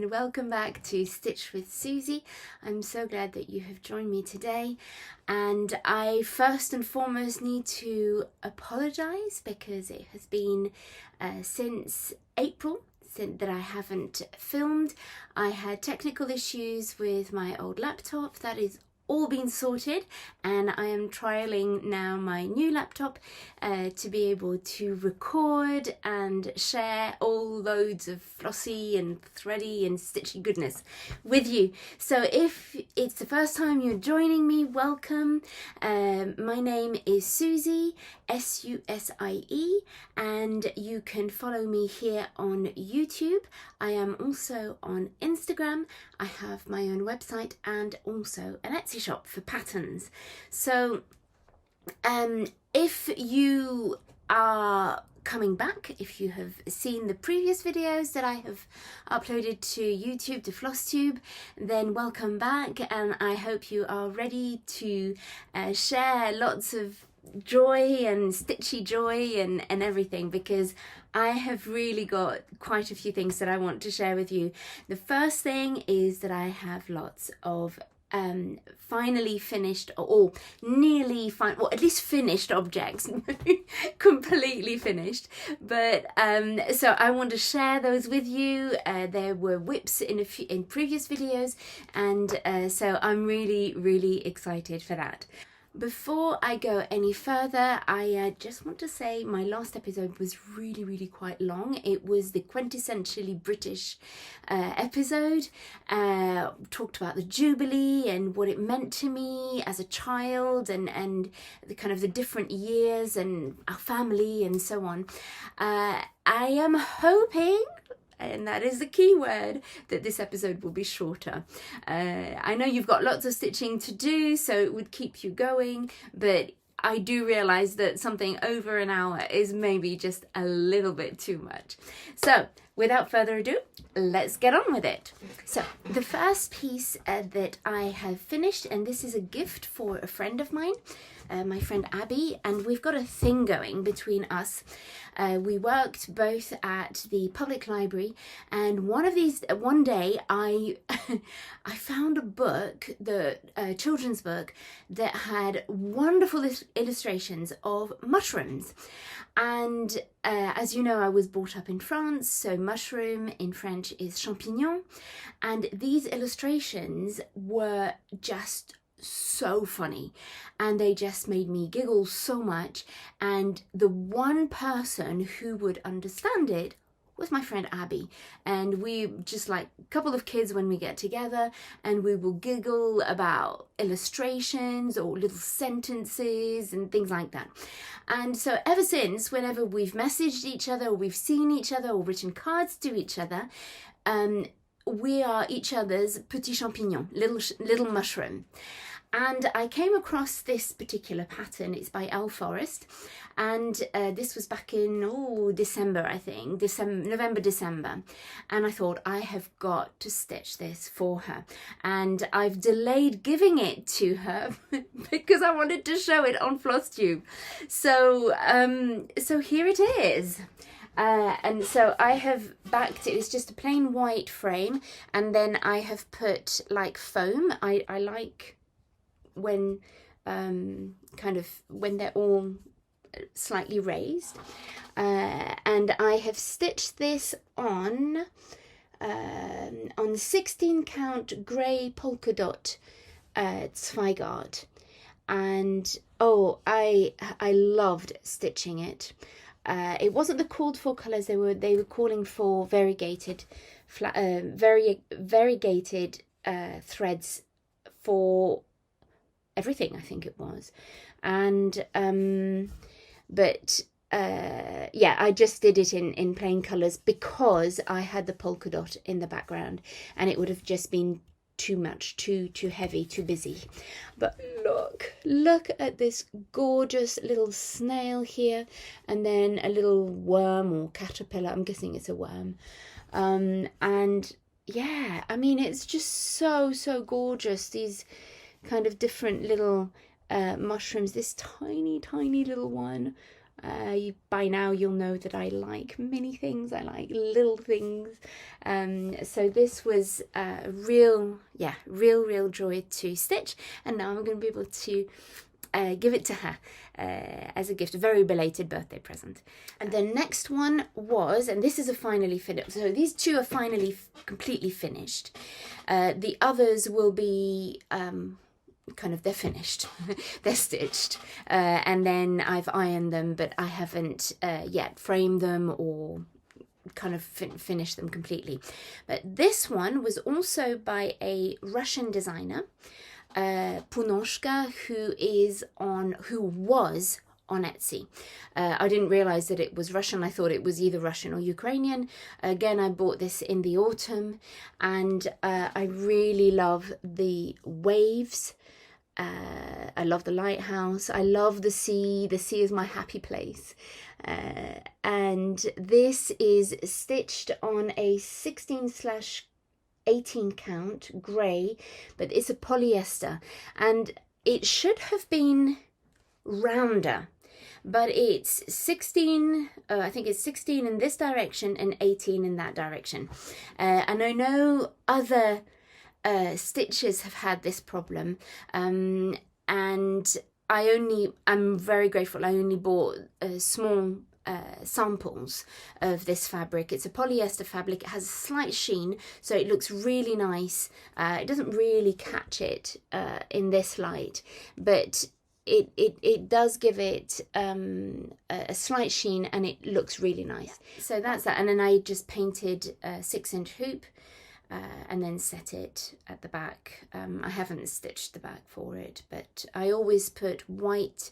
and welcome back to Stitch with Susie. I'm so glad that you have joined me today, and I first and foremost need to apologise because it has been since April that I haven't filmed. I had technical issues with my old laptop. That is all been sorted, and I am trialing now my new laptop to be able to record and share all loads of flossy and thready and stitchy goodness with you. So if it's the first time you're joining me, welcome. My name is Susie, S-U-S-I-E, and you can follow me here on YouTube. I am also on Instagram. I have my own website and also an Etsy shop for patterns. So if you are coming back, if you have seen the previous videos that I have uploaded to YouTube, to FlossTube, then welcome back, and I hope you are ready to share lots of joy and stitchy joy and everything, because I have really got quite a few things that I want to share with you. The first thing is that I have lots of finally finished or nearly well, at least finished objects, completely finished, but so I want to share those with you. There were WIPs in previous videos, and so I'm really excited for that. Before I go any further, I just want to say my last episode was really quite long. It was the quintessentially British episode. Talked about the Jubilee and what it meant to me as a child, and the kind of the different years and our family and so on. I am hoping, and that is the key word, that this episode will be shorter. I know you've got lots of stitching to do, so it would keep you going, but I do realise that something over an hour is maybe just a little bit too much. So without further ado, let's get on with it. So the first piece that I have finished, and this is a gift for a friend of mine, my friend Abby, and we've got a thing going between us. We worked both at the public library, and one day I I found a book, the children's book, that had wonderful illustrations of mushrooms. And as you know, I was brought up in France, so mushroom in French is champignon, and these illustrations were just so funny, and they just made me giggle so much. And the one person who would understand it was my friend Abby, and we just like a couple of kids when we get together, and we will giggle about illustrations or little sentences and things like that. And so ever since, whenever we've messaged each other or we've seen each other or written cards to each other, we are each other's petit champignon, little mushroom. And I came across this particular pattern. It's by Elle Forrest, and this was back in December, I think, November, December, and I thought I have got to stitch this for her, and I've delayed giving it to her because I wanted to show it on FlossTube. So so here it is. And so I have backed it. It's just a plain white frame, and then I have put like foam. I like when kind of when they're all slightly raised, and I have stitched this on 16 count grey polka dot Zweigart, and I loved stitching it. It wasn't the called for colours. They were calling for variegated threads for everything, I think it was. And yeah, I just did it in plain colours because I had the polka dot in the background, and it would have just been too much, too heavy, too busy. But look at this gorgeous little snail here, and then a little worm or caterpillar. I'm guessing it's a worm. And yeah, I mean, it's just so gorgeous. These kind of different little mushrooms. This tiny little one. By now you'll know that I like many things, I like little things. So this was a real joy to stitch, and now I'm going to be able to give it to her as a gift, a very belated birthday present. And the next one was, and this is a finally finished, so these two are finally completely finished. The others will be they're finished, they're stitched, and then I've ironed them, but I haven't yet framed them or kind of finished them completely. But this one was also by a Russian designer, Punoshka, who was on Etsy. I didn't realize that it was Russian. I thought it was either Russian or Ukrainian. Again, I bought this in the autumn, and I really love the waves. I love the lighthouse. I love the sea. The sea is my happy place. And this is stitched on a 16/18 count grey, but it's a polyester, and it should have been rounder, but it's 16, I think it's 16 in this direction and 18 in that direction. And I know other stitches have had this problem, and I'm very grateful. I only bought small samples of this fabric. It's a polyester fabric. It has a slight sheen, so it looks really nice. It doesn't really catch it in this light, but it does give it a slight sheen, and it looks really nice. So that's that. And then I just painted a 6-inch hoop, and then set it at the back. I haven't stitched the back for it, but I always put white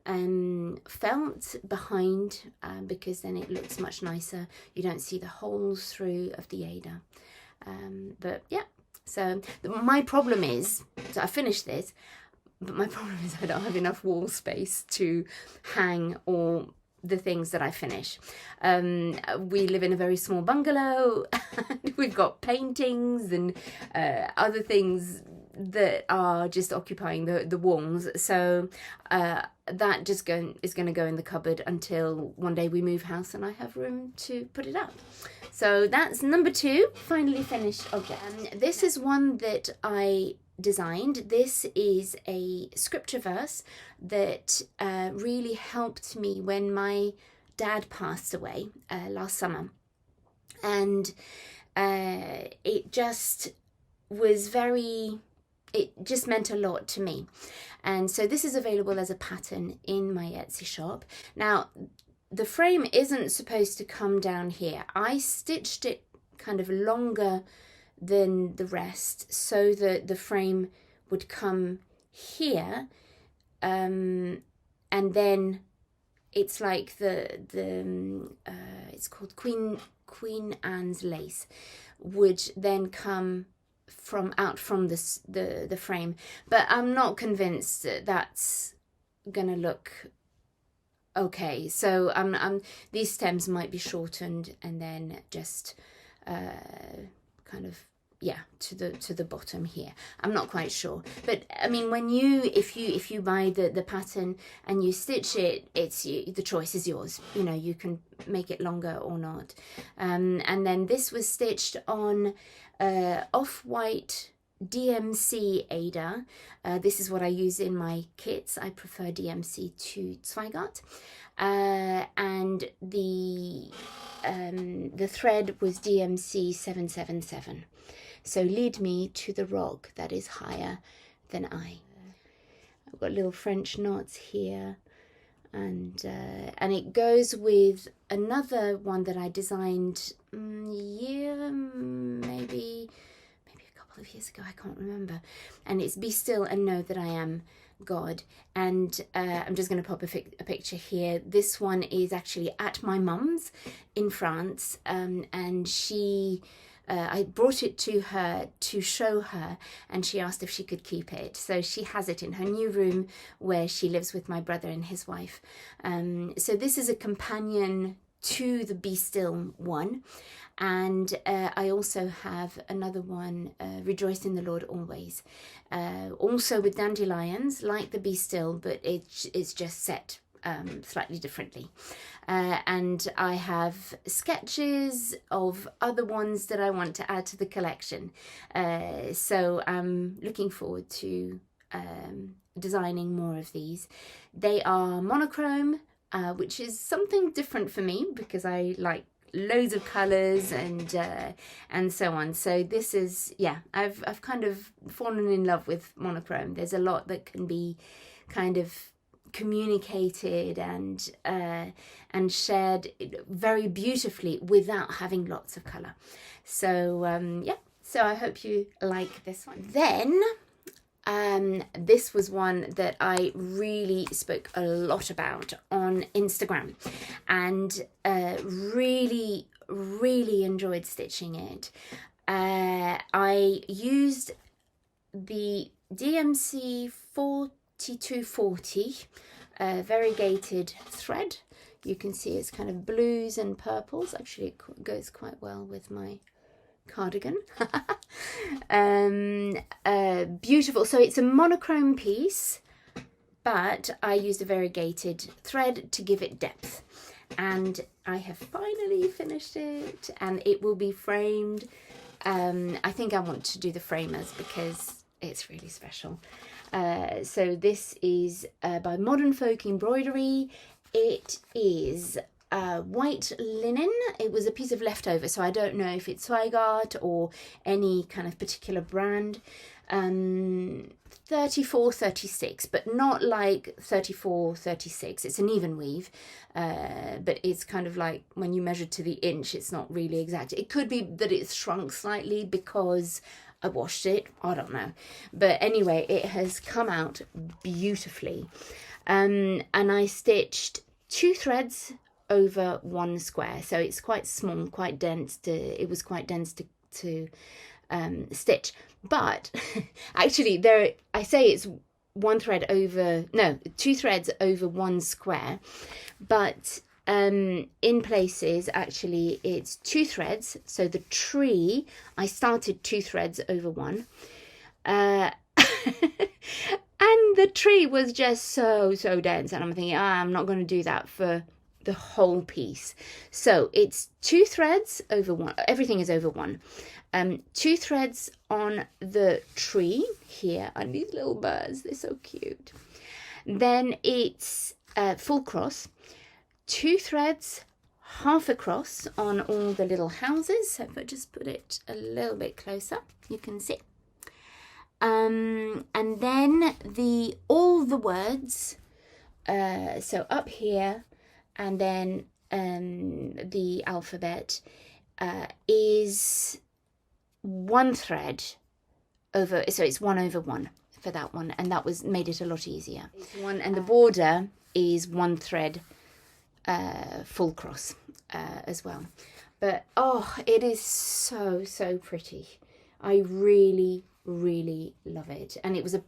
felt behind, because then it looks much nicer. You don't see the holes through of the Ada. But yeah, so my problem is, so I finished this, but my problem is I don't have enough wall space to hang all the things that I finish. We live in a very small bungalow, and we've got paintings and other things that are just occupying the walls. So that just is going to go in the cupboard until one day we move house and I have room to put it up. So that's number 2, finally finished object. This is one that I designed. This is a scripture verse that really helped me when my dad passed away last summer, and it just meant a lot to me. And so this is available as a pattern in my Etsy shop. Now, the frame isn't supposed to come down here. I stitched it kind of longer than the rest so that the frame would come here, and then it's like it's called Queen Anne's lace would then come out from the frame, but I'm not convinced that that's gonna look okay. So these stems might be shortened and then just kind of to the bottom here. I'm not quite sure, but I mean, if you buy the pattern and you stitch it, the choice is yours. You know, you can make it longer or not. And then this was stitched on off-white DMC Ada. This is what I use in my kits. I prefer DMC to Zweigart, and the thread was DMC 777. So lead me to the rock that is higher than I. I've got little French knots here, and it goes with another one that I designed maybe a couple of years ago. I can't remember. And it's Be Still and Know That I Am God. And I'm just going to pop a picture here. This one is actually at my mum's in France, and she. I brought it to her to show her, and she asked if she could keep it. So she has it in her new room where she lives with my brother and his wife. So this is a companion to the Be Still one. And I also have another one, Rejoice in the Lord Always. Also with dandelions, like the Be Still, but it's just set slightly differently. And I have sketches of other ones that I want to add to the collection. So I'm looking forward to designing more of these. They are monochrome, which is something different for me because I like loads of colors and so on. So this is, yeah, I've kind of fallen in love with monochrome. There's a lot that can be kind of communicated and shared very beautifully without having lots of color. So yeah, so I hope you like this one. Then this was one that I really spoke a lot about on Instagram, and really enjoyed stitching it. I used the DMC 4240 variegated thread. You can see it's kind of blues and purples. Actually, it goes quite well with my cardigan. Beautiful. So it's a monochrome piece, but I used a variegated thread to give it depth, and I have finally finished it, and it will be framed. I think I want to do the framers because it's really special. So this is by Modern Folk Embroidery. It is white linen. It was a piece of leftover, so I don't know if it's Zweigart or any kind of particular brand. 34-36, but not like 34-36. It's an even weave, but it's kind of like when you measure to the inch, it's not really exact. It could be that it's shrunk slightly because I washed it, I don't know. But anyway, it has come out beautifully. And I stitched 2 threads over 1 square, so it's quite small, quite dense. It was quite dense to stitch. But actually, I say it's 2 threads over 1 square, but in places actually it's 2 threads. So the tree, I started 2 threads over 1, and the tree was just so dense, and I'm thinking, I'm not going to do that for the whole piece. So it's 2 threads over 1. Everything is over 1. 2 threads on the tree here, and these little birds, they're so cute. Then it's full cross, 2 threads half across on all the little houses. So if I just put it a little bit closer, you can see. And then all the words, so up here, and then the alphabet is 1 thread over, so it's 1 over 1 for that one, and that made it a lot easier. And the border is 1 thread full cross as well. But oh, it is so pretty. I really love it, and it was a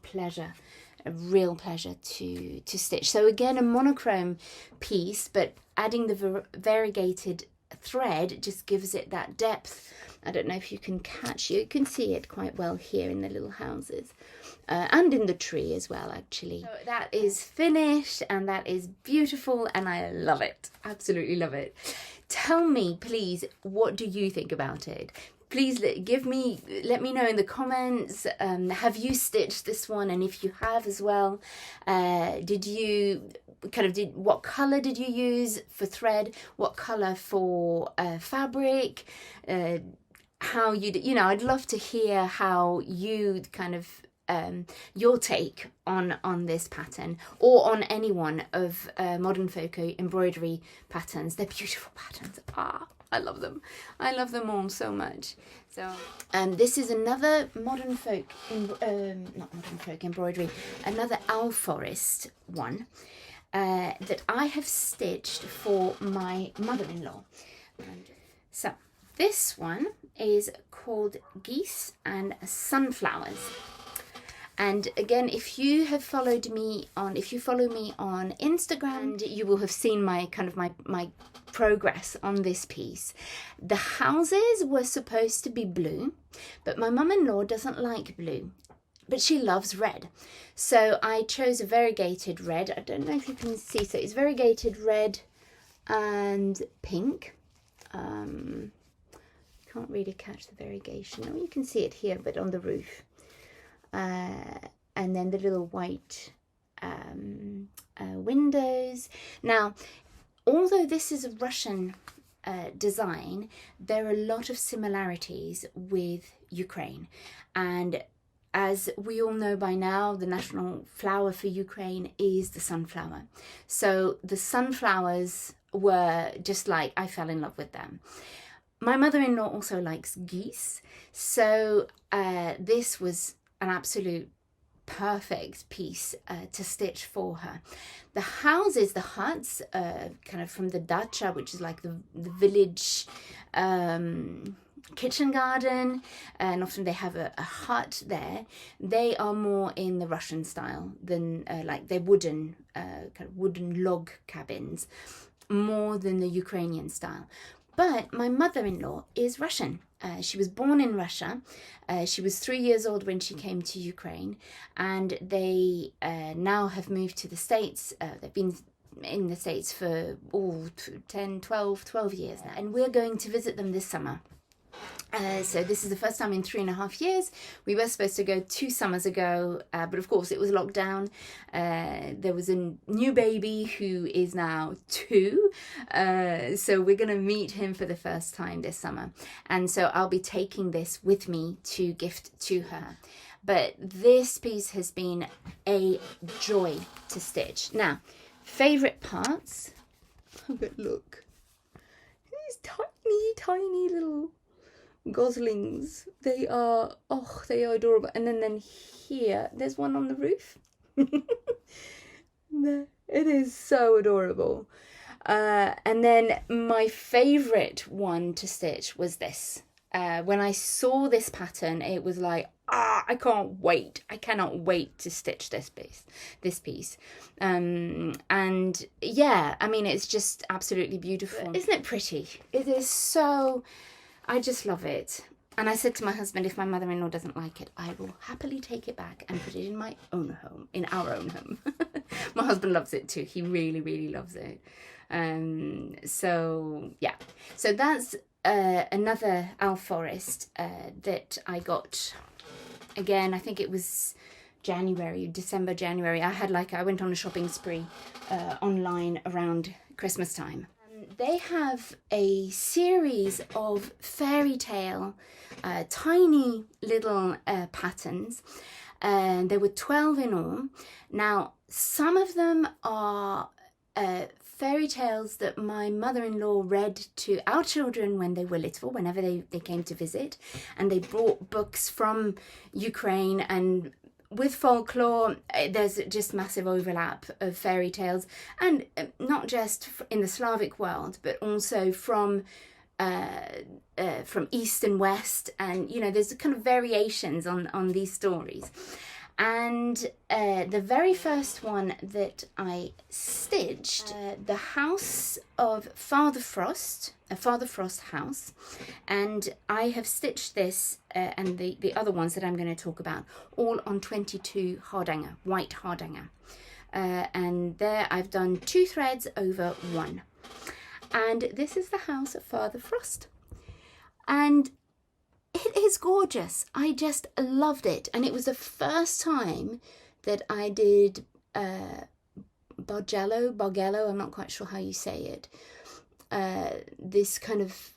real pleasure to stitch. So again, a monochrome piece, but adding the variegated thread just gives it that depth. I don't know if you can you can see it quite well here in the little houses, and in the tree as well, actually. So that is finished, and that is beautiful, and I love it. Absolutely love it. Tell me, please, what do you think about it? Please let me know in the comments. Have you stitched this one? And if you have as well, what color did you use for thread? What color for fabric? How I'd love to hear how you kind of your take on this pattern, or on any one of Modern Folk Embroidery patterns. They're beautiful patterns. I love them. I love them all so much. So this is another Modern Folk, not Modern Folk Embroidery, another Owl Forest one that I have stitched for my mother-in-law. So this one is called Geese and Sunflowers. And again, if you follow me on Instagram, you will have seen my progress on this piece. The houses were supposed to be blue, but my mum-in-law doesn't like blue. but she loves red. So I chose a variegated red. I don't know if you can see, so it's variegated red and pink. Can't really catch the variegation. Oh, you can see it here, but on the roof. And then the little white windows. Now, although this is a Russian design, there are a lot of similarities with Ukraine. And as we all know by now, the national flower for Ukraine is the sunflower. So the sunflowers were just like, I fell in love with them. My mother-in-law also likes geese. So this was an absolute perfect piece to stitch for her. The houses, the huts, kind of from the dacha, which is like the village kitchen garden, and often they have a hut there. They are more in the Russian style than like they're wooden, kind of wooden log cabins, more than the Ukrainian style. But my mother-in-law is Russian. She was born in Russia. She was 3 years old when she came to Ukraine, and they now have moved to the States. They've been in the States for 12 years now, and we're going to visit them this summer. So this is the first time in 3.5 years. We were supposed to go 2 summers ago, but of course it was locked down. There was a new baby who is now 2. So we're going to meet him for the first time this summer. And so I'll be taking this with me to gift to her. But this piece has been a joy to stitch. Now, favourite parts. Oh, but look. These tiny little goslings. They are adorable. And then here, there's one on the roof. It is so adorable. And then my favourite one to stitch was this. When I saw this pattern, it was like, I can't wait. I cannot wait to stitch this piece. And yeah, I mean, it's just absolutely beautiful. Isn't it pretty? It is so... I just love it. And I said to my husband, if my mother-in-law doesn't like it, I will happily take it back and put it in my own home, in our own home. My husband loves it too. He really, really loves it. So, yeah. So that's another owl forest that I got. Again, I think it was December, January. I went on a shopping spree online around Christmas time. They have a series of fairy tale, tiny little patterns. There were 12 in all. Now, some of them are fairy tales that my mother-in-law read to our children when they were little, whenever they came to visit. And they brought books from Ukraine, and with folklore, there's just massive overlap of fairy tales, and not just in the Slavic world, but also from East and West, and there's kind of variations on these stories. And the very first one that I stitched, the house of Father Frost, a Father Frost house, and I have stitched this and the other ones that I'm going to talk about all on 22 hardanger, white hardanger, and there I've done 2 threads over 1, and this is the house of Father Frost, and it is gorgeous. I just loved it. And it was the first time that I did Bargello, I'm not quite sure how you say it. This kind of,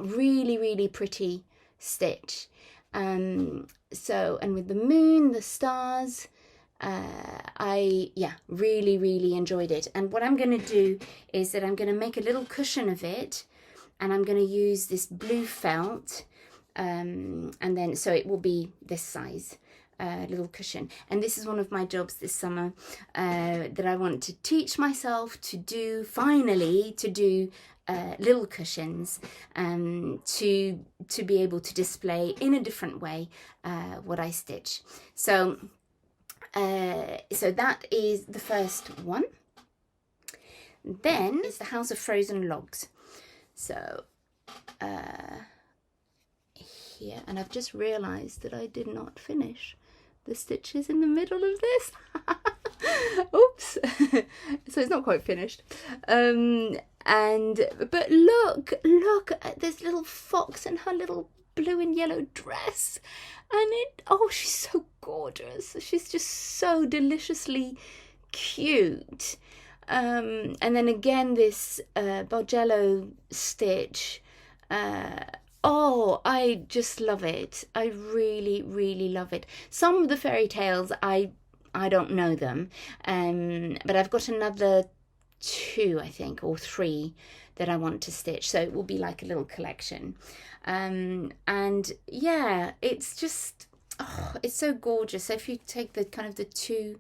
really, really pretty stitch. So, and with the moon, the stars, I really, really enjoyed it. And what I'm going to do is that I'm going to make a little cushion of it, and I'm going to use this blue felt. And then so it will be this size little cushion, and this is one of my jobs this summer that I want to teach myself to do, finally to do little cushions, to be able to display in a different way what I stitch. So that is the first one. Then is the House of Frozen Logs. So here, and I've just realized that I did not finish the stitches in the middle of this. Oops. So it's not quite finished. But look at this little fox and her little blue and yellow dress. And she's so gorgeous. She's just so deliciously cute. And then again, this Bargello stitch. I just love it. I really, really love it. Some of the fairy tales, I don't know them, but I've got another 2, I think, or 3 that I want to stitch. So it will be like a little collection. And yeah, it's just, it's so gorgeous. So if you take the kind of the 2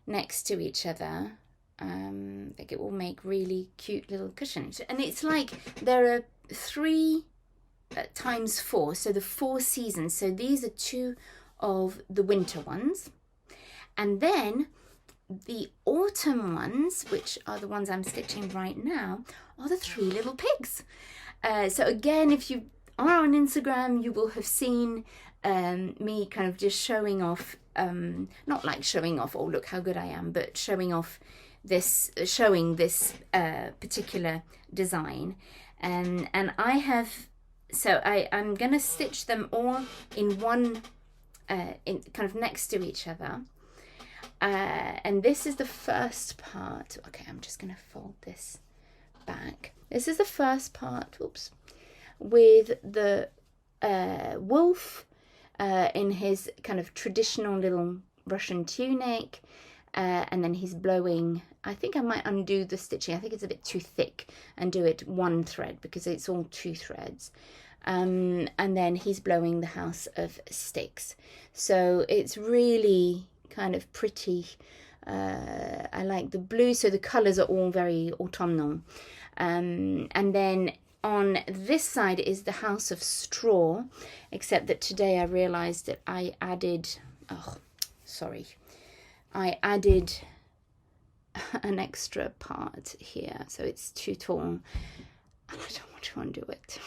next to each other, like it will make really cute little cushions. And it's like there are 3 times 4, so the 4 seasons. So these are 2 of the winter ones, and then the autumn ones, which are the ones I'm stitching right now, are the 3 little pigs. So again, if you are on Instagram, you will have seen me kind of just showing off, not like showing off, oh look how good I am, but showing this particular design. And I have, so I'm going to stitch them all in one, in kind of next to each other. And this is the first part. Okay, I'm just going to fold this back. This is the first part, oops, with the wolf in his kind of traditional little Russian tunic. And then he's blowing, I think I might undo the stitching. I think it's a bit too thick and do it 1 thread because it's all 2 threads. And then he's blowing the house of sticks. So it's really kind of pretty. I like the blue, so the colours are all very autumnal. And then on this side is the house of straw, except that today I realised that I added, I added an extra part here, so it's too tall, and I don't want to undo it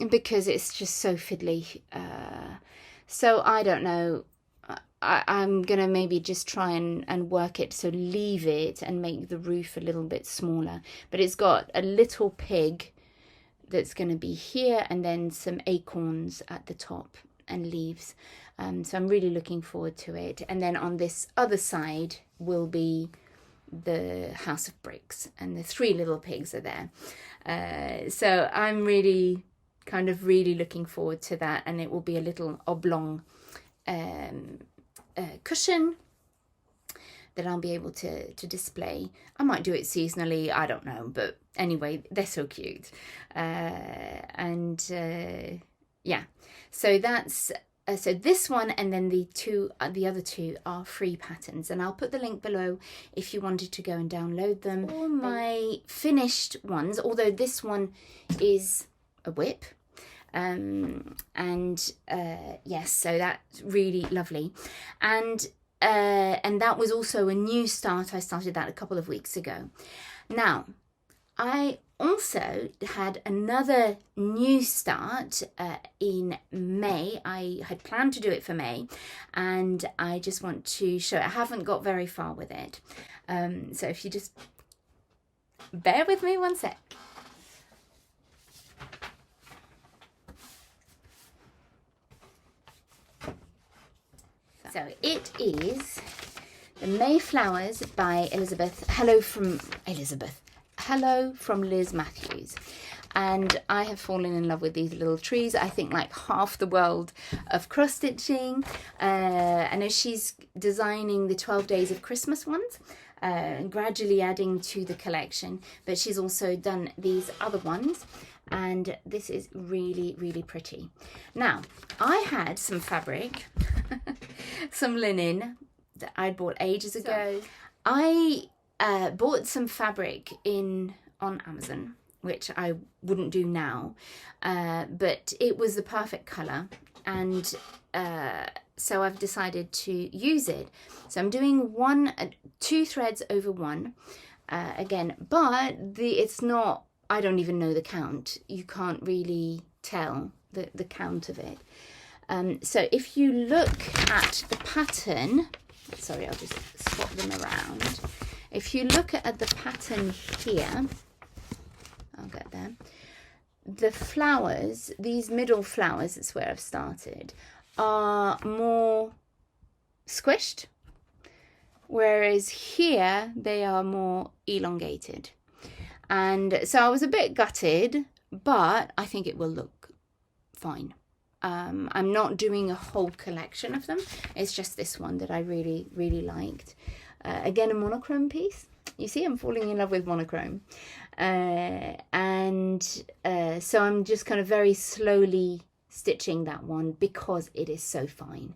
because it's just so fiddly. So I don't know. I'm gonna maybe just try and work it, so leave it and make the roof a little bit smaller. But it's got a little pig that's gonna be here, and then some acorns at the top and leaves. So I'm really looking forward to it. And then on this other side will be the house of bricks, and the 3 little pigs are there. So I'm really looking forward to that, and it will be a little oblong cushion that I'll be able to display. I might do it seasonally, I don't know, but anyway, they're so cute. Yeah, so that's so this one, and then the other two are free patterns, and I'll put the link below if you wanted to go and download them. All my finished ones, although this one is a WIP, yes, so that's really lovely, and that was also a new start. I started that a couple of weeks ago. Now, I also had another new start in May. I had planned to do it for May, and I just want to show it. I haven't got very far with it, so if you just bear with me 1 sec. So it is The Mayflowers by Elizabeth. Hello from Liz Matthews. And I have fallen in love with these little trees. I think like half the world of cross stitching. I know she's designing the 12 Days of Christmas ones, gradually adding to the collection, but she's also done these other ones, and this is really, really pretty. Now, I had some fabric, some linen that I'd bought ages ago. I bought some fabric on Amazon, which I wouldn't do now, but it was the perfect colour, and so I've decided to use it. So I'm doing 2 threads over 1 again, but it's not, I don't even know the count. You can't really tell the count of it. So if you look at the pattern, sorry, I'll just swap them around. If you look at the pattern here, I'll get there. The flowers, these middle flowers, that's where I've started, are more squished, whereas here they are more elongated. And so I was a bit gutted, but I think it will look fine. I'm not doing a whole collection of them. It's just this one that I really, really liked. Again, a monochrome piece. You see, I'm falling in love with monochrome. So I'm just kind of very slowly stitching that one because it is so fine.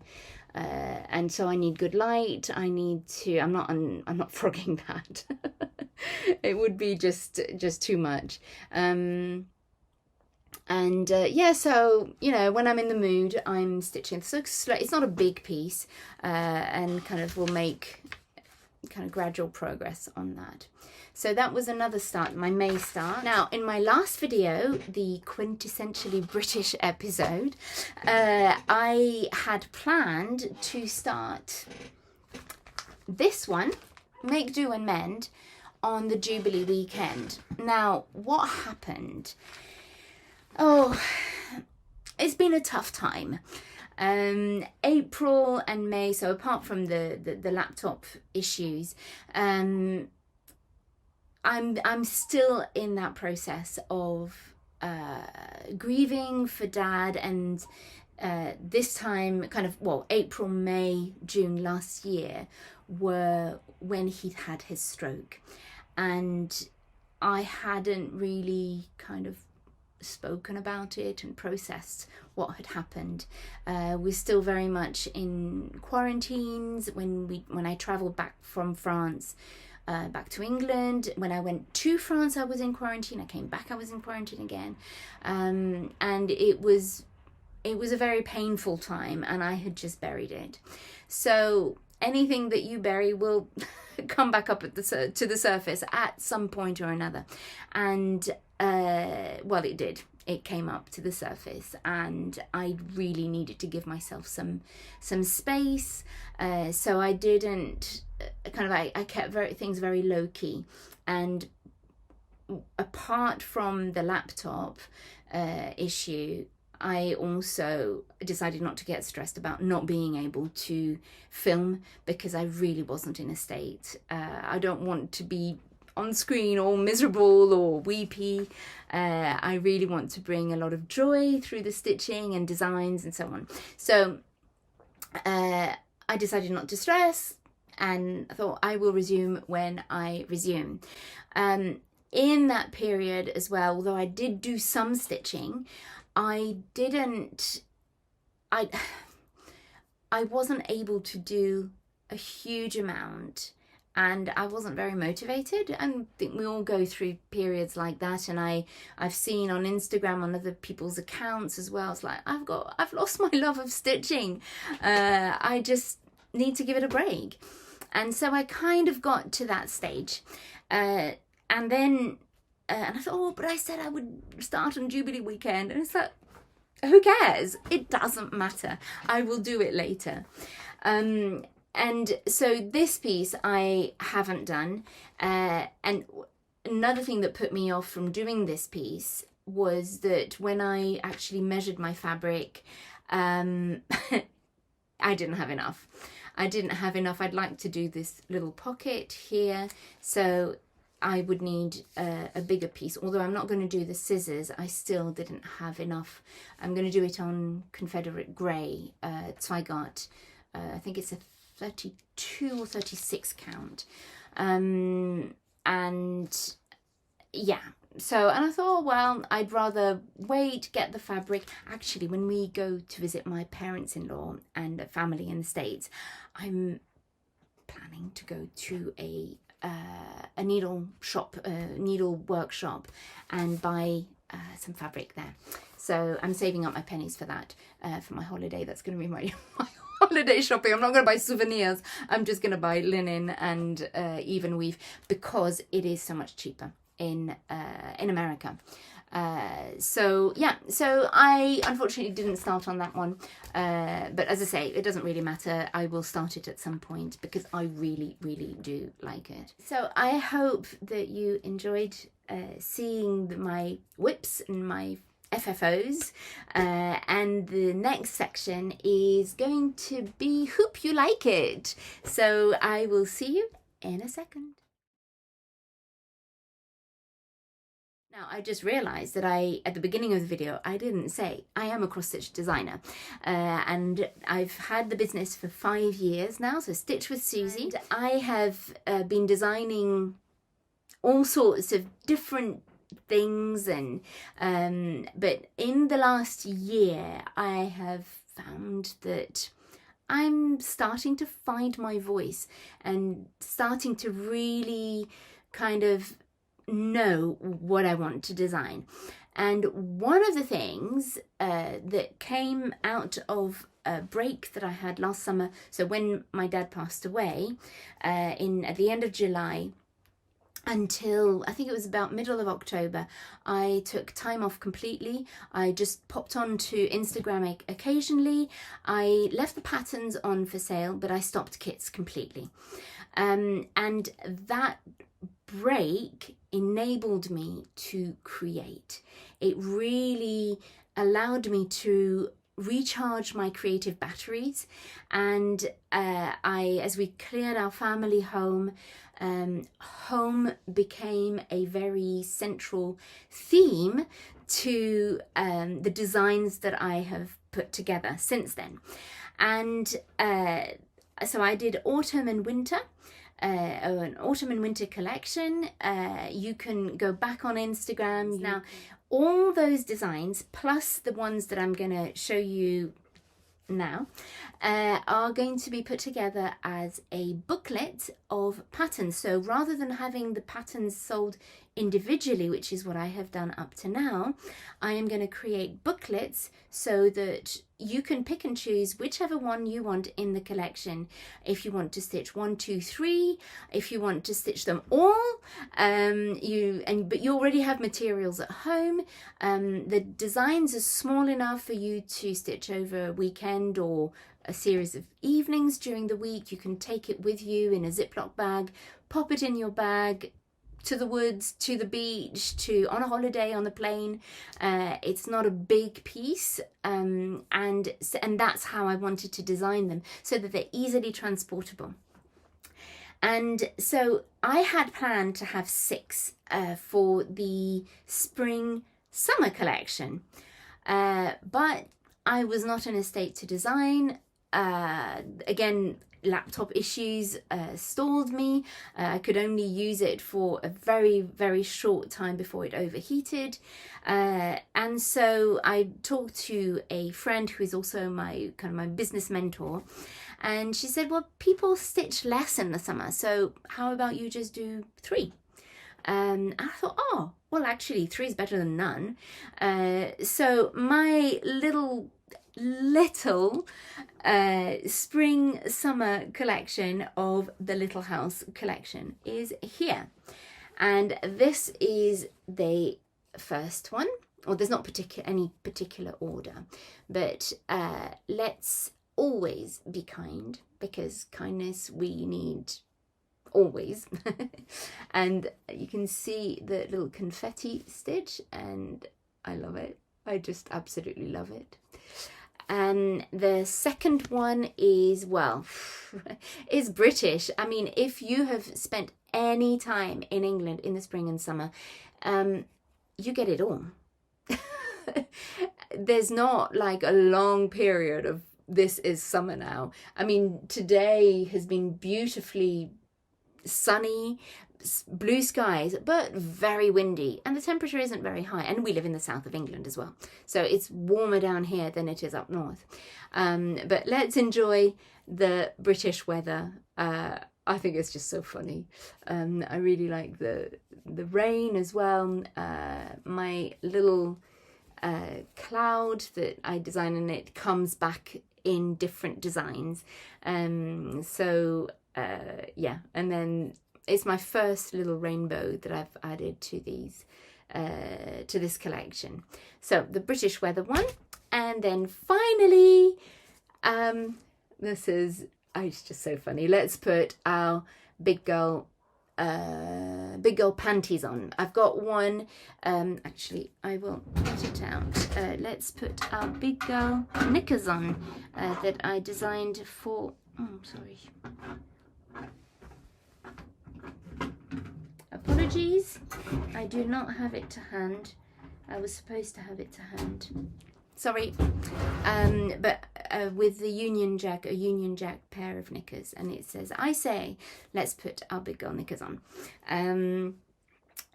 And so I need good light. I need to, I'm not frogging that. It would be just too much. Yeah, so, you know, when I'm in the mood, I'm stitching. So it's not a big piece, and kind of will make kind of gradual progress on that. So that was another start, my May start. Now, in my last video, the quintessentially British episode, I had planned to start this one, Make Do and Mend, on the Jubilee weekend. Now, what happened? Oh, it's been a tough time. April and May, so apart from the laptop issues, I'm still in that process of grieving for Dad, and this time kind of, well, April, May, June last year were when he had his stroke, and I hadn't really kind of spoken about it and processed what had happened. We're still very much in quarantines. When I travelled back from France back to England, when I went to France I was in quarantine, I came back I was in quarantine again, and it was a very painful time, and I had just buried it. So anything that you bury will come back up to the surface at some point or another. And well, it did. It came up to the surface, and I really needed to give myself some space. So I didn't I kept things very low key. And apart from the laptop issue, I also decided not to get stressed about not being able to film, because I really wasn't in a state. I don't want to be on screen all miserable or weepy. I really want to bring a lot of joy through the stitching and designs and so on. So I decided not to stress, and I thought I will resume when I resume. In that period as well, although I did do some stitching, I wasn't able to do a huge amount, and I wasn't very motivated. And I think we all go through periods like that, and I've seen on Instagram, on other people's accounts as well, it's like, I've lost my love of stitching. I just need to give it a break. And so I kind of got to that stage, and then and I thought, oh, but I said I would start on Jubilee weekend. And it's like, who cares? It doesn't matter. I will do it later. And so this piece I haven't done. And another thing that put me off from doing this piece was that when I actually measured my fabric, I didn't have enough. I'd like to do this little pocket here. So I would need a bigger piece. Although I'm not going to do the scissors, I still didn't have enough. I'm going to do it on Confederate Grey, Zweigart. I think it's a 32 or 36 count. And yeah, so, and I thought, well, I'd rather wait, get the fabric. Actually, when we go to visit my parents-in-law and family in the States, I'm planning to go to a needle workshop and buy some fabric there. So I'm saving up my pennies for that, for my holiday. That's going to be my holiday shopping. I'm not going to buy souvenirs. I'm just going to buy linen and even weave, because it is so much cheaper in America. So yeah, so I unfortunately didn't start on that one, but as I say, it doesn't really matter. I will start it at some point because I really do like it. So I hope that you enjoyed seeing my WIPs and my FFOs, and the next section is going to be hope you like it. So I will see you in a second. Now, I just realised that at the beginning of the video, I didn't say I am a cross-stitch designer, and I've had the business for 5 years now, so Stitch with Susie. And I have been designing all sorts of different things, and but in the last year, I have found that I'm starting to find my voice and starting to really kind of know what I want to design. And one of the things that came out of a break that I had last summer, so when my dad passed away at the end of July until I think it was about middle of October, I took time off completely. I just popped onto Instagram occasionally. I left the patterns on for sale, but I stopped kits completely. And that break enabled me to create. It really allowed me to recharge my creative batteries, and as we cleared our family home, home became a very central theme to the designs that I have put together since then. And so I did autumn and winter, an autumn and winter collection. You can go back on Instagram now. All those designs, plus the ones that I'm going to show you now, are going to be put together as a booklet of patterns. So rather than having the patterns sold individually, which is what I have done up to now, I am going to create booklets so that you can pick and choose whichever one you want in the collection. If you want to stitch 1, 2, 3, if you want to stitch them all, but you already have materials at home. The designs are small enough for you to stitch over a weekend or a series of evenings during the week. You can take it with you in a Ziploc bag, pop it in your bag, to the woods, to the beach, to on a holiday on the plane. It's not a big piece, and that's how I wanted to design them, so that they're easily transportable. And so I had planned to have 6 for the spring summer collection, but I was not in a state to design. Again, laptop issues stalled me. I could only use it for a very short time before it overheated, and so I talked to a friend who is also my business mentor, and she said, well, people stitch less in the summer, so how about you just do 3? And I thought, oh, well, actually 3 is better than none. So my little spring summer collection of the Little House collection is here, and this is the first one. Well, there's not any particular order, but let's always be kind, because kindness we need always. And you can see the little confetti stitch, and I love it. I just absolutely love it. And the second one is, well, is British. I mean, if you have spent any time in England in the spring and summer, you get it all. There's not like a long period of this is summer now. I mean, today has been beautifully sunny, blue skies, but very windy, and the temperature isn't very high, and we live in the south of England as well, so it's warmer down here than it is up north. But let's enjoy the British weather. I think it's just so funny. I really like the rain as well. My little cloud that I designed, and it comes back in different designs. Yeah, and then it's my first little rainbow that I've added to these to this collection. So the British weather one, and then finally, this is, it's just so funny. Let's put our big girl panties on. I've got one, actually I will get it out. Let's put our big girl knickers on that I designed for, sorry, apologies, I do not have it to hand. I was supposed to have it to hand, sorry, but with the Union Jack, a Union Jack pair of knickers, and it says, I say, let's put our big girl knickers on.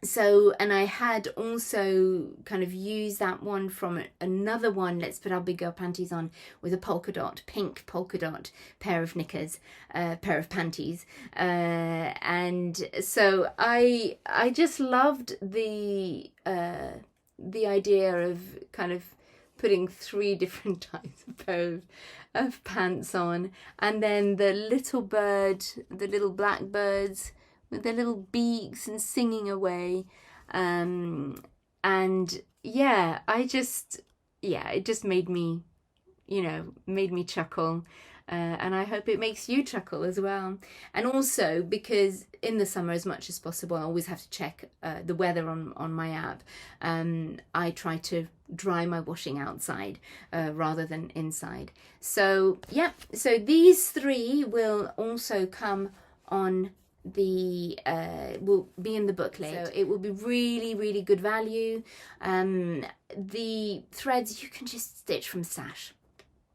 So, and I had also kind of used that one from another one, let's put our big girl panties on, with a pink polka dot pair of knickers, pair of panties. And so I just loved the idea of kind of putting 3 different types of pants on, and then the little blackbirds with their little beaks and singing away, and yeah, it just made me, made me chuckle, and I hope it makes you chuckle as well. And also because in the summer, as much as possible, I always have to check the weather on my app. I try to dry my washing outside rather than inside. So yeah, so these 3 will also come on the will be in the booklet, so it will be really good value. The threads you can just stitch from stash.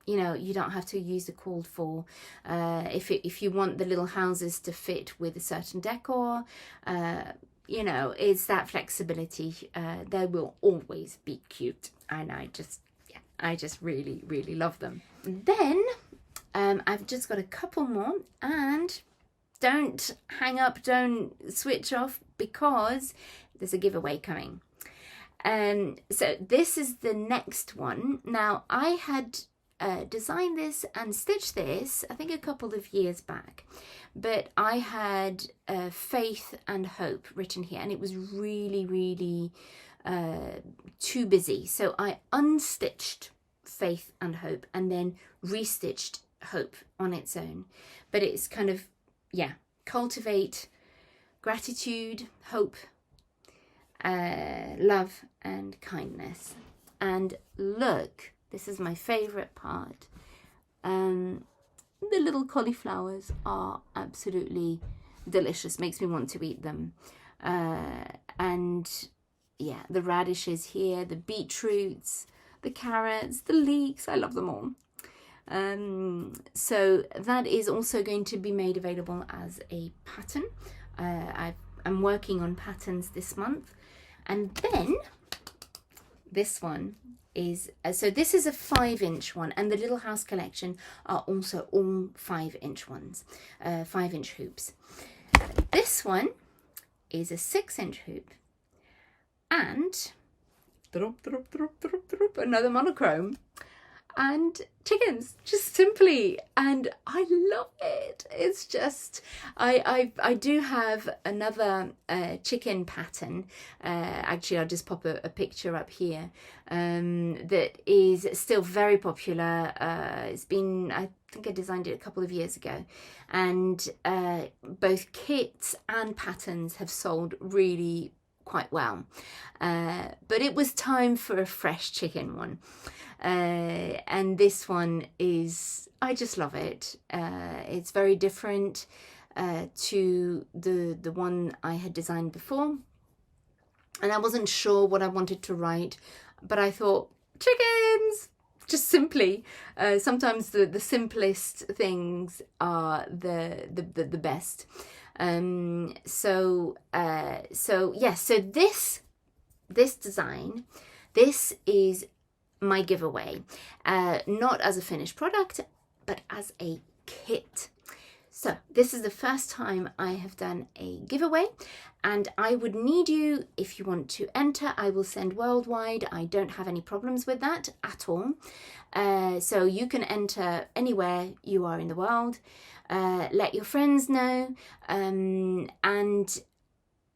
You don't have to use the called for. If you want the little houses to fit with a certain decor, it's that flexibility. They will always be cute, and I just really love them. Then I've just got a couple more, and don't hang up, don't switch off, because there's a giveaway coming. So this is the next one. Now, I had designed this and stitched this, I think a couple of years back, but I had faith and hope written here, and it was really too busy. So I unstitched faith and hope and then restitched hope on its own. But it's kind of, cultivate gratitude, hope, love and kindness. And look, this is my favorite part. The little cauliflowers are absolutely delicious, makes me want to eat them. And yeah, the radishes here, the beetroots, the carrots, the leeks, I love them all. So that is also going to be made available as a pattern. I'm working on patterns this month. And then this one is, so this is a 5-inch one, and the Little House collection are also all 5-inch ones, 5-inch hoops. This one is a 6-inch hoop, and another monochrome, and chickens, just simply, and I love it. It's just, I do have another chicken pattern, actually I'll just pop a picture up here, that is still very popular. It's been, I think I designed it a couple of years ago, and both kits and patterns have sold really quite well, but it was time for a fresh chicken one. And this one is, I just love it. It's very different to the one I had designed before, and I wasn't sure what I wanted to write, but I thought chickens, just simply. Sometimes the simplest things are the best. So this design, this is my giveaway, not as a finished product, but as a kit. So this is the first time I have done a giveaway, and I would need you, if you want to enter, I will send worldwide. I don't have any problems with that at all. So you can enter anywhere you are in the world. Let your friends know, and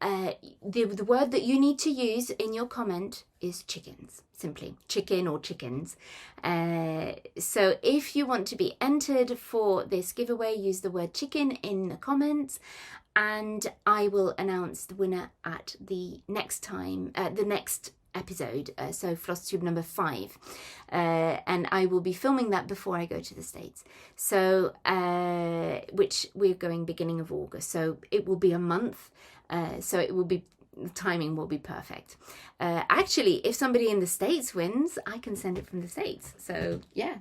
the word that you need to use in your comment is chickens, simply chicken or chickens. So if you want to be entered for this giveaway, use the word chicken in the comments, and I will announce the winner at the next episode, so FlossTube number 5, and I will be filming that before I go to the States, so which we're going beginning of August, so it will be a month, so it will be, the timing will be perfect. Actually, if somebody in the States wins, I can send it from the States, so yeah.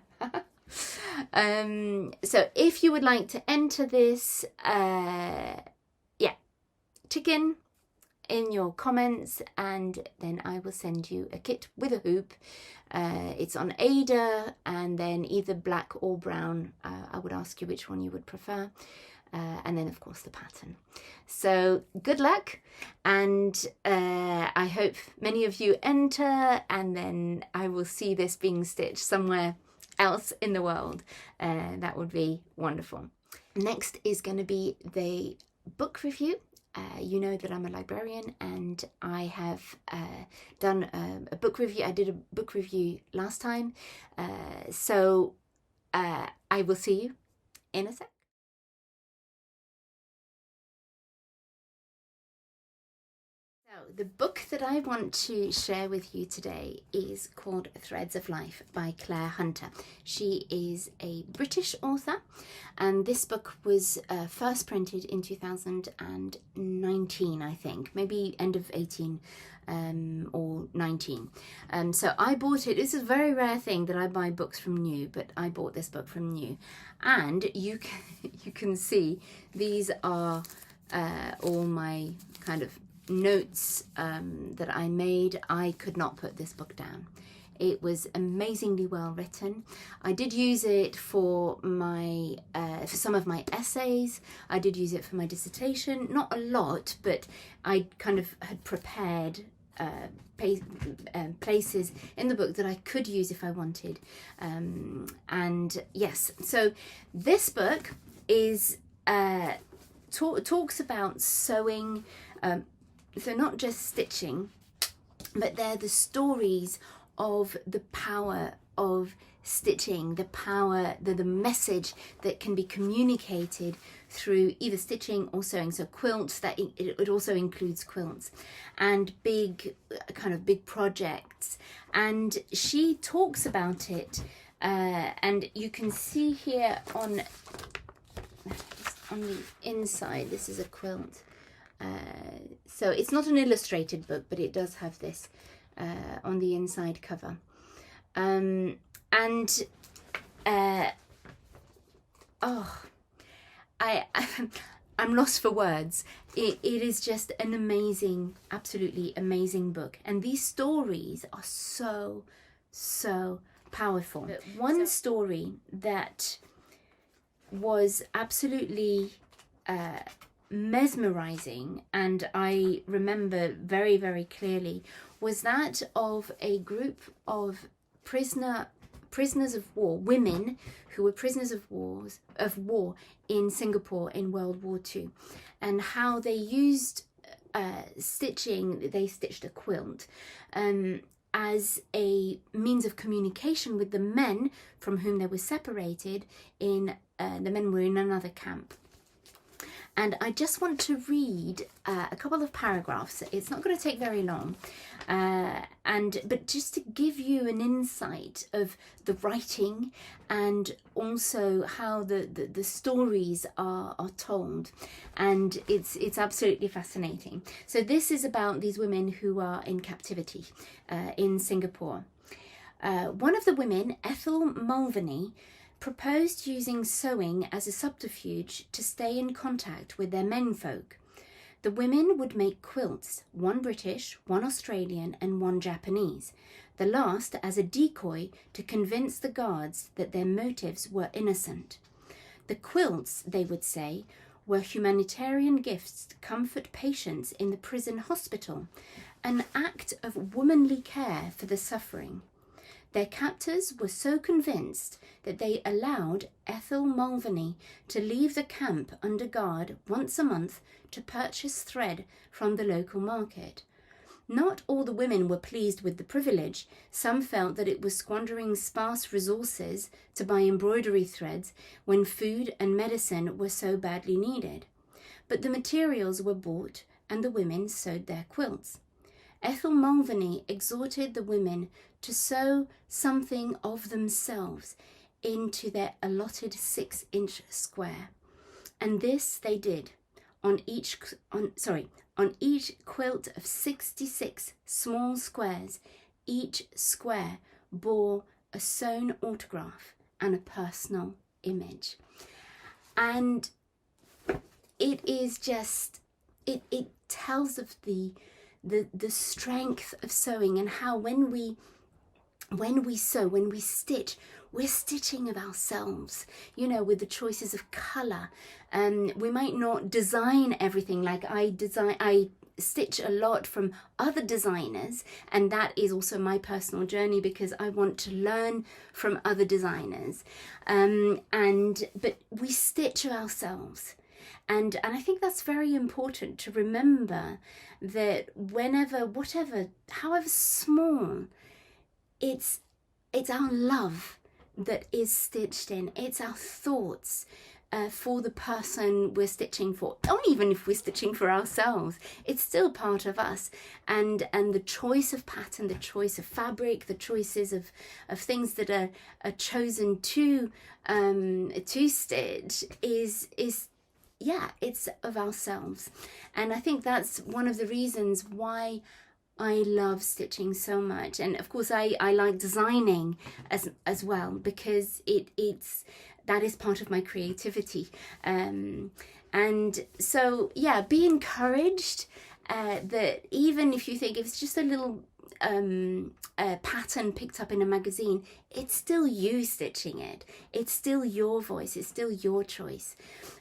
So if you would like to enter this, yeah, chicken in your comments, and then I will send you a kit with a hoop. It's on Ada, and then either black or brown. I would ask you which one you would prefer, and then of course the pattern. So good luck, and I hope many of you enter, and then I will see this being stitched somewhere else in the world. That would be wonderful. Next is going to be the book review. You know that I'm a librarian, and I have done a book review. I did a book review last time, so I will see you in a sec. So the book that I want to share with you today is called Threads of Life by Clare Hunter. She is a British author, and this book was first printed in 2019, I think, maybe end of 18 or 19. So I bought it. This is a very rare thing that I buy books from new, but I bought this book from new, and you can see these are all my kind of notes that I made. I could not put this book down. It was amazingly well written. I did use it for my for some of my essays. I did use it for my dissertation, not a lot, but I kind of had prepared places in the book that I could use if I wanted. And yes, so this book is talks about sewing. So not just stitching, but they're the stories of the power of stitching, the power, the message that can be communicated through either stitching or sewing. So quilts, that it also includes quilts, and big projects. And she talks about it, and you can see here on the inside, this is a quilt. So it's not an illustrated book, but it does have this on the inside cover. Oh, I'm lost for words. It is just an amazing, absolutely amazing book. And these stories are so powerful. But one story that was absolutely mesmerizing, and I remember very, very clearly, was that of a group of prisoners of war, women who were prisoners of war in Singapore in World War II, and how they used stitching. They stitched a quilt as a means of communication with the men from whom they were separated. The men were in another camp. And I just want to read a couple of paragraphs. It's not going to take very long, but just to give you an insight of the writing, and also how the stories are told, and it's absolutely fascinating. So this is about these women who are in captivity in Singapore. One of the women, Ethel Mulvaney, proposed using sewing as a subterfuge to stay in contact with their menfolk. The women would make quilts, one British, one Australian, and one Japanese, the last as a decoy to convince the guards that their motives were innocent. The quilts, they would say, were humanitarian gifts to comfort patients in the prison hospital, an act of womanly care for the suffering. Their captors were so convinced that they allowed Ethel Mulvaney to leave the camp under guard once a month to purchase thread from the local market. Not all the women were pleased with the privilege. Some felt that it was squandering sparse resources to buy embroidery threads when food and medicine were so badly needed. But the materials were bought and the women sewed their quilts. Ethel Mulvaney exhorted the women to sew something of themselves into their allotted 6-inch square. And this they did on each quilt of 66 small squares. Each square bore a sewn autograph and a personal image. And it is just, it tells of the strength of sewing, and how when we sew, when we stitch, we're stitching of ourselves, you know, with the choices of colour. We might not design everything like I stitch a lot from other designers, and that is also my personal journey because I want to learn from other designers. But we stitch ourselves. And I think that's very important to remember, that whenever, whatever, however small, it's our love that is stitched in. It's our thoughts for the person we're stitching for. Or even if we're stitching for ourselves, it's still part of us. And the choice of pattern, the choice of fabric, the choices of things that are chosen to stitch is it's of ourselves. And I think that's one of the reasons why I love stitching so much. And of course I like designing as well, because that is part of my creativity. And so be encouraged that even if you think it's just a little pattern picked up in a magazine, it's still you stitching it. It's still your voice. It's still your choice.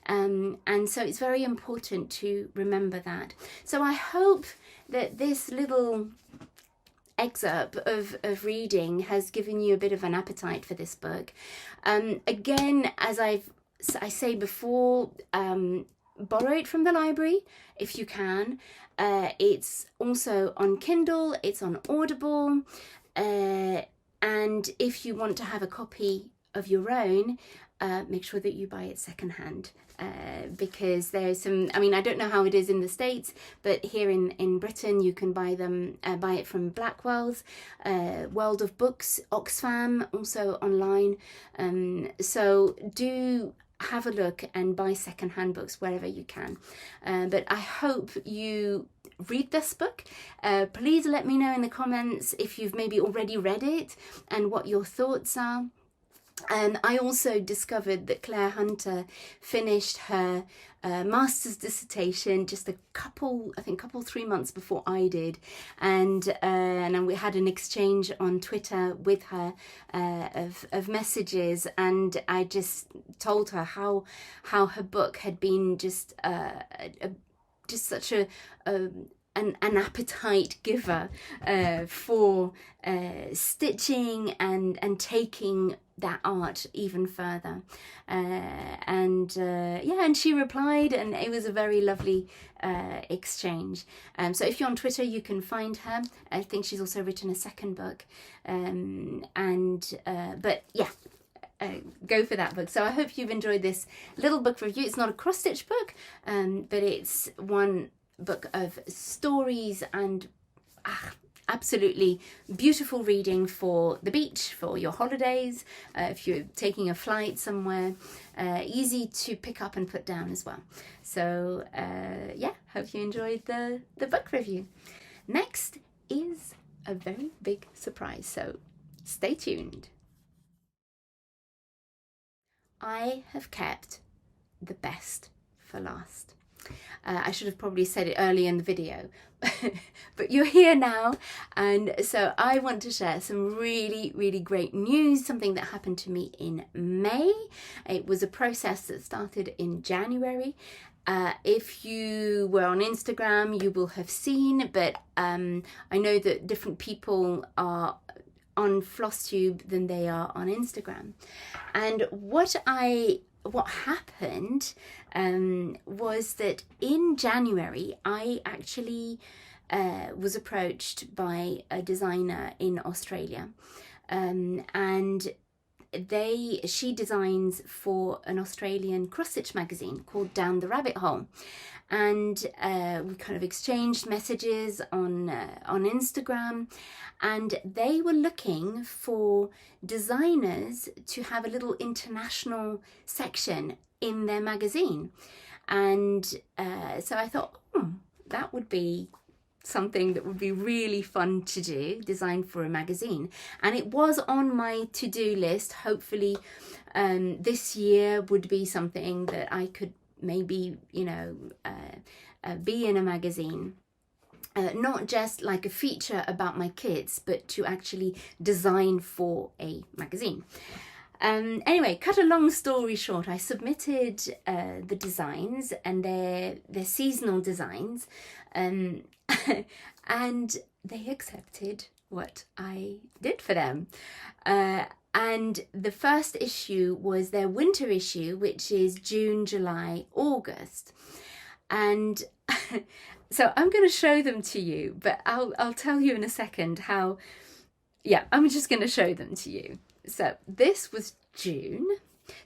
And so it's very important to remember that. So I hope that this little excerpt of reading has given you a bit of an appetite for this book. Again, as I say before, borrow it from the library if you can. It's also on Kindle, it's on Audible, and if you want to have a copy of your own, make sure that you buy it secondhand, because there's some, I mean, I don't know how it is in the States, but here in Britain you can buy it from Blackwell's, World of Books, Oxfam, also online. So do have a look and buy secondhand books wherever you can. But I hope you read this book. Please let me know in the comments if you've maybe already read it and what your thoughts are. I also discovered that Clare Hunter finished her master's dissertation just a couple 3 months before I did, and we had an exchange on Twitter with her of messages, and I just told her how her book had been just such an appetite giver for stitching and taking that art even further. And she replied, and it was a very lovely exchange. So if you're on Twitter, you can find her. I think she's also written a second book. Go for that book. So I hope you've enjoyed this little book review. It's not a cross-stitch book, but it's one book of stories and absolutely beautiful reading for the beach, for your holidays, if you're taking a flight somewhere, easy to pick up and put down as well. So hope you enjoyed the book review. Next is a very big surprise, so stay tuned. I have kept the best for last. I should have probably said it early in the video, but you're here now, and so I want to share some really, really great news, something that happened to me in May. It was a process that started in January. If you were on Instagram, you will have seen, but I know that different people are on FlossTube than they are on Instagram. And what happened was that in January I actually was approached by a designer in Australia, and she designs for an Australian cross-stitch magazine called Down the Rabbit Hole. And we kind of exchanged messages on Instagram, and they were looking for designers to have a little international section in their magazine. And so I thought, that would be something that would be really fun to do, design for a magazine. And it was on my to-do list. Hopefully this year would be something that I could maybe, you know, be in a magazine. Not just like a feature about my kids, but to actually design for a magazine. Anyway, cut a long story short, I submitted the designs, and they're seasonal designs, and they accepted what I did for them. And the first issue was their winter issue, which is June, July, August. And so I'm going to show them to you, but I'll tell you in a second how, yeah, I'm just going to show them to you. So this was June.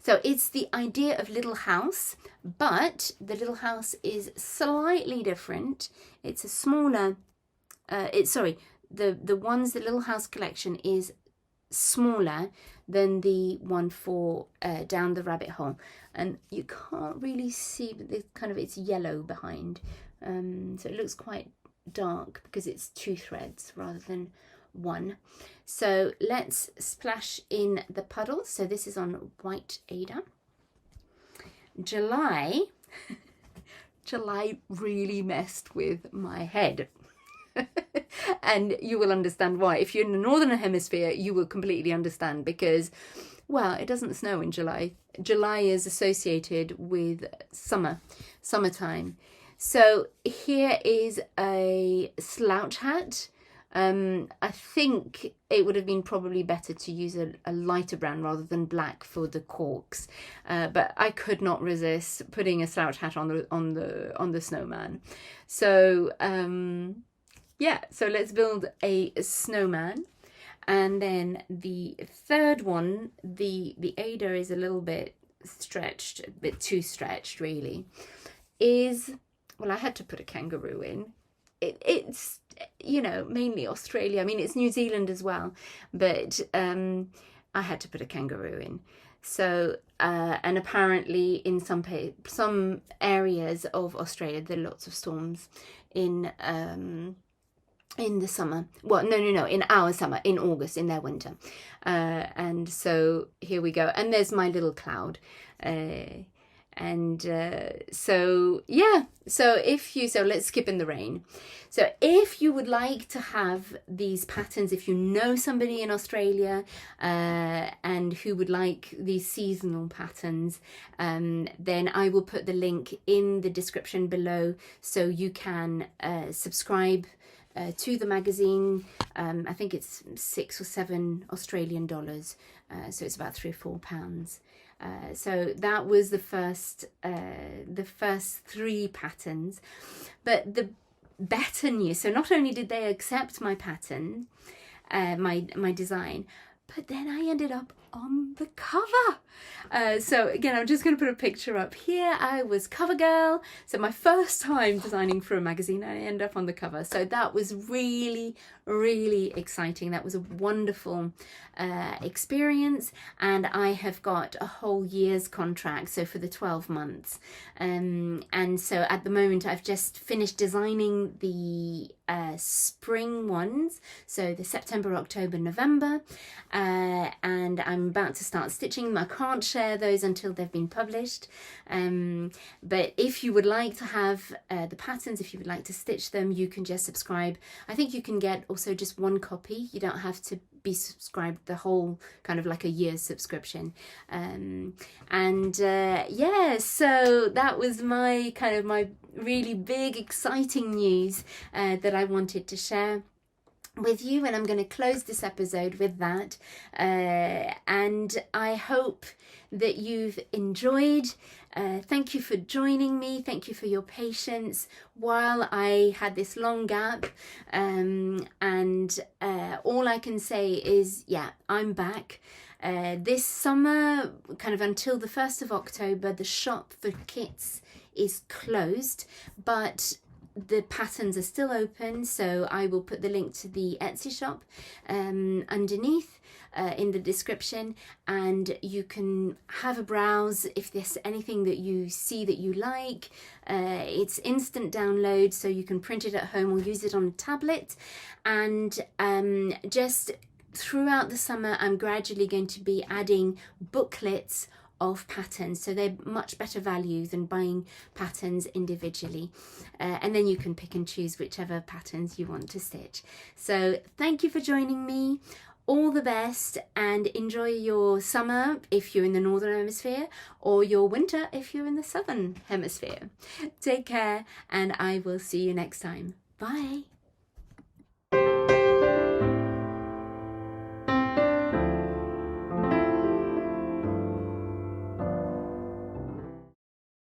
So it's the idea of Little House, but the Little House is slightly different. It's a smaller, the Little House collection is smaller than the one for Down the Rabbit Hole, and you can't really see, but it's yellow behind, so it looks quite dark because it's 2 threads rather than 1. So let's splash in the puddles. So this is on white Ada. July really messed with my head. And you will understand why. If you're in the northern hemisphere, you will completely understand, because, well, it doesn't snow in July. July is associated with summertime. So here is a slouch hat. I think it would have been probably better to use a lighter brown rather than black for the corks, but I could not resist putting a slouch hat on the snowman. So yeah, so let's build a snowman. And then the third one, the Ada is a little bit stretched, a bit too stretched really, is, well, I had to put a kangaroo in. It's, you know, mainly Australia. I mean, it's New Zealand as well, but I had to put a kangaroo in. So, and apparently in some areas of Australia, there are lots of storms in the summer. Well, no, in our summer, in August, in their winter. And so here we go. And there's my little cloud. So yeah, so let's skip in the rain. So if you would like to have these patterns, if you know somebody in Australia and who would like these seasonal patterns, then I will put the link in the description below, so you can subscribe to the magazine. I think it's 6 or 7 Australian dollars, so it's about £3 or £4. So that was the first 3 patterns. But the better news, so not only did they accept my pattern, my design, but then I ended up on the cover. So again, I'm just going to put a picture up here. I was cover girl. So my first time designing for a magazine, I ended up on the cover. So that was really, really exciting. That was a wonderful experience. And I have got a whole year's contract, so for the 12 months. And so at the moment, I've just finished designing the spring ones, so the September, October, November, and I'm about to start stitching them. I can't share those until they've been published, but if you would like to have the patterns, if you would like to stitch them, you can just subscribe. I think you can get also just 1 copy. You don't have to be subscribed the whole, kind of like a year's subscription. Yeah, so that was my really big exciting news that I wanted to share. with you, and I'm going to close this episode with that. And I hope that you've enjoyed. Thank you for joining me. Thank you for your patience while I had this long gap. And all I can say is, yeah, I'm back. This summer, kind of until the 1st of October, the shop for kits is closed, but the patterns are still open, so I will put the link to the Etsy shop underneath in the description, and you can have a browse if there's anything that you see that you like. It's instant download, so you can print it at home or use it on a tablet. And just throughout the summer, I'm gradually going to be adding booklets of patterns, so they're much better value than buying patterns individually, and then you can pick and choose whichever patterns you want to stitch. So thank you for joining me. All the best, and enjoy your summer if you're in the Northern Hemisphere, or your winter if you're in the Southern Hemisphere. Take care, and I will see you next time. Bye.